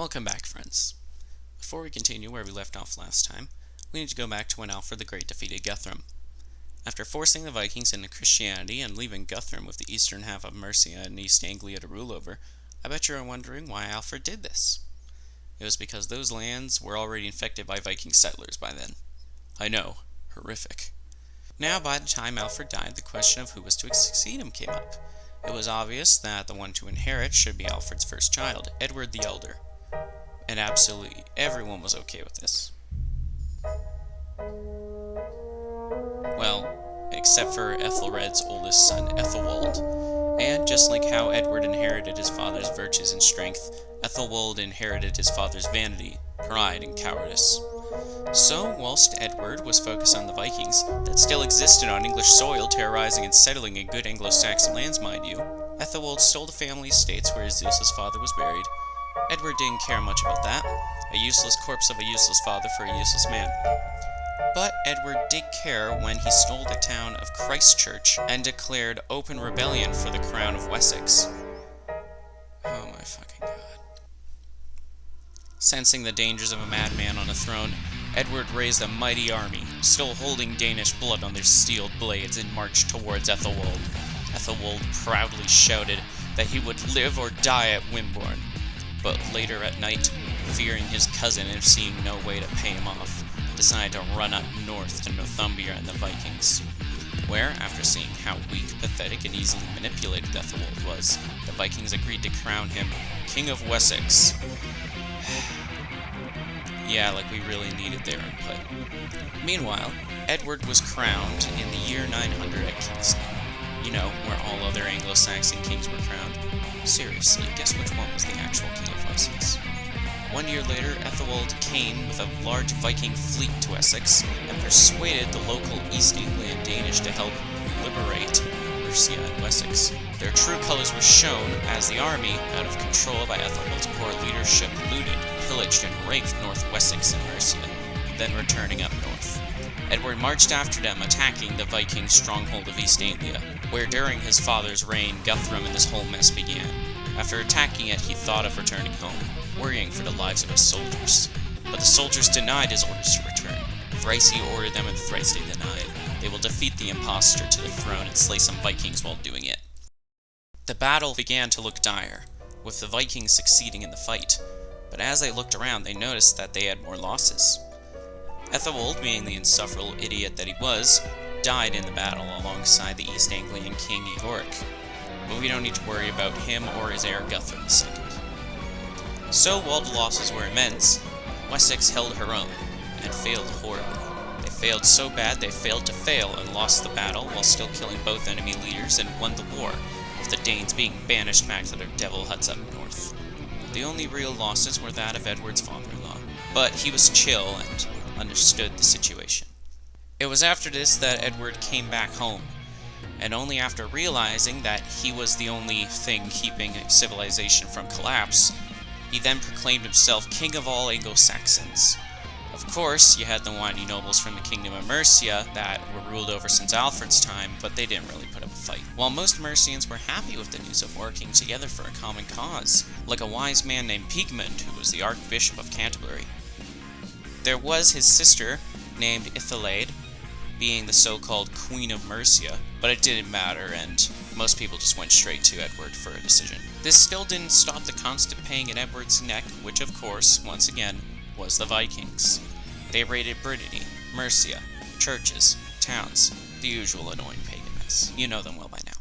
Welcome back, friends. Before we continue where we left off last time, we need to go back to when Alfred the Great defeated Guthrum. After forcing the Vikings into Christianity and leaving Guthrum with the eastern half of Mercia and East Anglia to rule over, I bet you're wondering why Alfred did this. It was because those lands were already infected by Viking settlers by then. I know, horrific. Now, by the time Alfred died, the question of who was to succeed him came up. It was obvious that the one to inherit should be Alfred's first child, Edward the Elder. And absolutely everyone was okay with this. Well, except for Ethelred's oldest son, Ethelwald. And just like how Edward inherited his father's virtues and strength, Ethelwald inherited his father's vanity, pride, and cowardice. So, whilst Edward was focused on the Vikings, that still existed on English soil, terrorizing and settling in good Anglo-Saxon lands, mind you, Ethelwald stole the family estates where his useless father was buried. Edward didn't care much about that, a useless corpse of a useless father for a useless man. But Edward did care when he stole the town of Christchurch and declared open rebellion for the crown of Wessex. Oh my fucking god. Sensing the dangers of a madman on a throne, Edward raised a mighty army, still holding Danish blood on their steeled blades, and marched towards Ethelwald. Ethelwald proudly shouted that he would live or die at Wimborne. But later at night, fearing his cousin and seeing no way to pay him off, decided to run up north to Northumbria and the Vikings, where, after seeing how weak, pathetic, and easily manipulated Ethelwald was, the Vikings agreed to crown him King of Wessex. Yeah, like we really needed their input. Meanwhile, Edward was crowned in the year 900 at Kingston. You know, where all other Anglo-Saxon kings were crowned. Seriously, guess which one was the actual King of Wessex? 1 year later, Ethelwald came with a large Viking fleet to Essex and persuaded the local East Anglian Danish to help liberate Mercia and Wessex. Their true colors were shown as the army, out of control by Ethelwald's poor leadership, looted, pillaged, and raped North Wessex and Mercia, then returning up north. Edward marched after them, attacking the Viking stronghold of East Anglia, where during his father's reign, Guthrum and this whole mess began. After attacking it, he thought of returning home, worrying for the lives of his soldiers. But the soldiers denied his orders to return. Thrice he ordered them, and thrice they denied. They will defeat the impostor to the throne and slay some Vikings while doing it. The battle began to look dire, with the Vikings succeeding in the fight, but as they looked around, they noticed that they had more losses. Ethelwald, being the insufferable idiot that he was, died in the battle alongside the East Anglian king Eoric, but we don't need to worry about him or his heir Guthrum II. So, while the losses were immense, Wessex held her own, and failed horribly. They failed so bad they failed to fail and lost the battle while still killing both enemy leaders and won the war, with the Danes being banished back to their devil huts up north. The only real losses were that of Edward's father-in-law, but he was chill and understood the situation. It was after this that Edward came back home, and only after realizing that he was the only thing keeping civilization from collapse, he then proclaimed himself King of all Anglo-Saxons. Of course, you had the whiny nobles from the Kingdom of Mercia that were ruled over since Alfred's time, but they didn't really put up a fight. While most Mercians were happy with the news of working together for a common cause, like a wise man named Pegmund, who was the Archbishop of Canterbury. There was his sister, named Ethelred, being the so-called Queen of Mercia, but it didn't matter, and most people just went straight to Edward for a decision. This still didn't stop the constant pain in Edward's neck, which of course, once again, was the Vikings. They raided Brittany, Mercia, churches, towns, the usual annoying pagan mess. You know them well by now.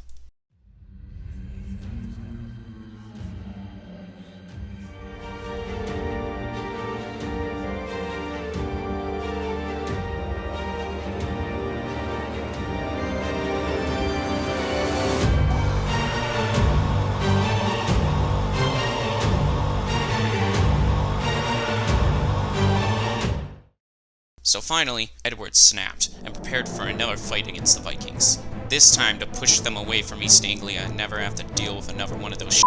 So finally, Edward snapped, and prepared for another fight against the Vikings. This time to push them away from East Anglia and never have to deal with another one of those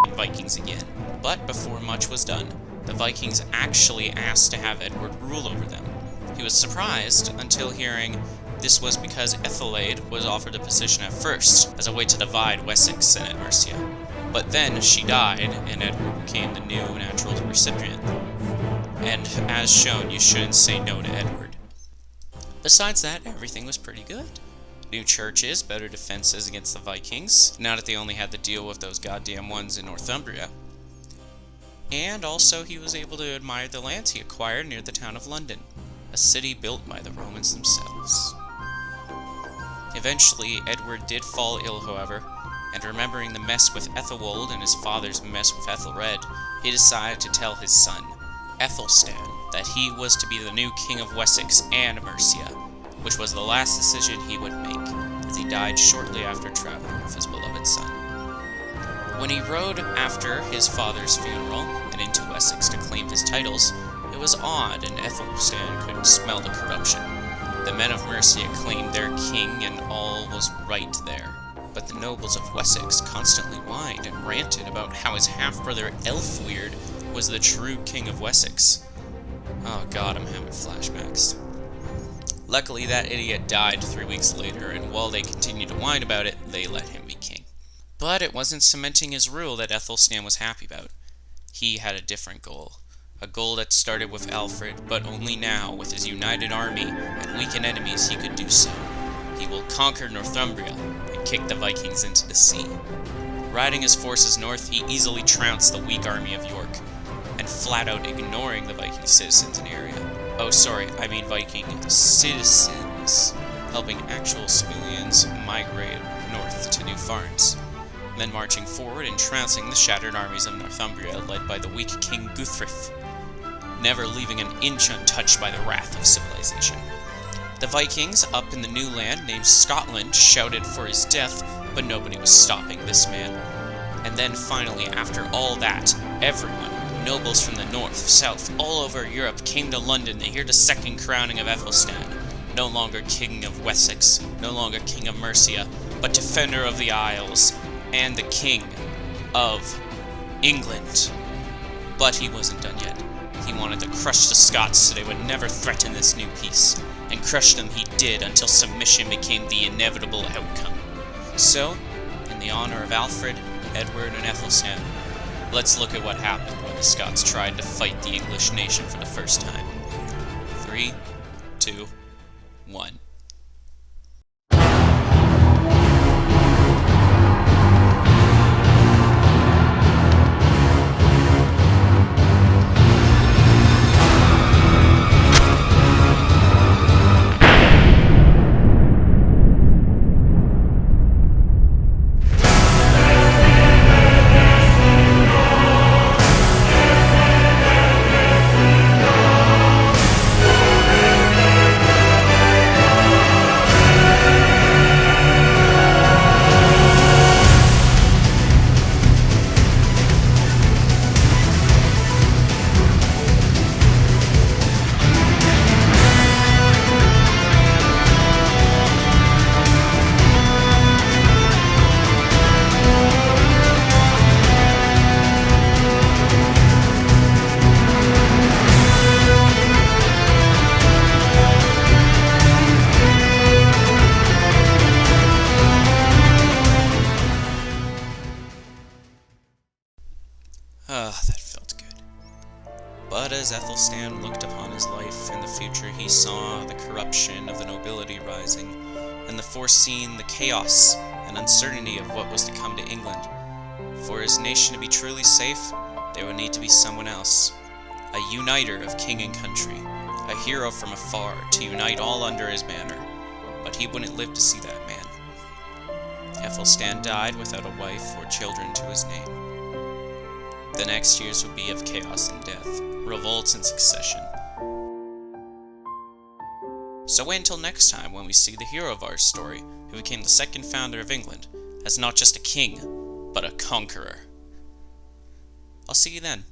Vikings again. But before much was done, the Vikings actually asked to have Edward rule over them. He was surprised until hearing this was because Ethelred was offered the position at first, as a way to divide Wessex and Mercia. But then she died, and Edward became the new natural recipient. And as shown, you shouldn't say no to Edward. Besides that, everything was pretty good. New churches, better defenses against the Vikings, now that they only had to deal with those goddamn ones in Northumbria. And also he was able to admire the lands he acquired near the town of London, a city built by the Romans themselves. Eventually, Edward did fall ill, however, and remembering the mess with Ethelwold and his father's mess with Ethelred, he decided to tell his son, Aethelstan, that he was to be the new king of Wessex and Mercia, which was the last decision he would make, as he died shortly after traveling with his beloved son. When he rode after his father's funeral and into Wessex to claim his titles, it was odd, and Aethelstan could smell the corruption. The men of Mercia claimed their king, and all was right there. But the nobles of Wessex constantly whined and ranted about how his half-brother Elfweird was the true king of Wessex. Oh god, I'm having flashbacks. Luckily, that idiot died 3 weeks later, and while they continued to whine about it, they let him be king. But it wasn't cementing his rule that Aethelstan was happy about. He had a different goal. A goal that started with Alfred, but only now, with his united army and weakened enemies, he could do so. He will conquer Northumbria and kick the Vikings into the sea. Riding his forces north, he easily trounced the weak army of York, and flat out ignoring the Viking citizens in the area. Oh, sorry, I mean Viking citizens, helping actual civilians migrate north to new farms. Then marching forward and trouncing the shattered armies of Northumbria led by the weak King Guthric, never leaving an inch untouched by the wrath of civilization. The Vikings, up in the new land named Scotland, shouted for his death, but nobody was stopping this man. And then finally, after all that, everyone, nobles from the north, south, all over Europe, came to London to hear the second crowning of Aethelstan, no longer king of Wessex, no longer king of Mercia, but defender of the Isles, and the king of England. But he wasn't done yet. He wanted to crush the Scots so they would never threaten this new peace, and crush them he did until submission became the inevitable outcome. So, in the honor of Alfred, Edward, and Aethelstan, let's look at what happened when the Scots tried to fight the English nation for the first time. 3, 2, 1. That felt good. But as Aethelstan looked upon his life and the future, he saw the corruption of the nobility rising, and foreseen the chaos and uncertainty of what was to come to England. For his nation to be truly safe, there would need to be someone else, a uniter of king and country, a hero from afar to unite all under his banner. But he wouldn't live to see that man. Aethelstan died without a wife or children to his name. The next years would be of chaos and death, revolts and succession. So wait until next time when we see the hero of our story, who became the second founder of England, as not just a king, but a conqueror. I'll see you then.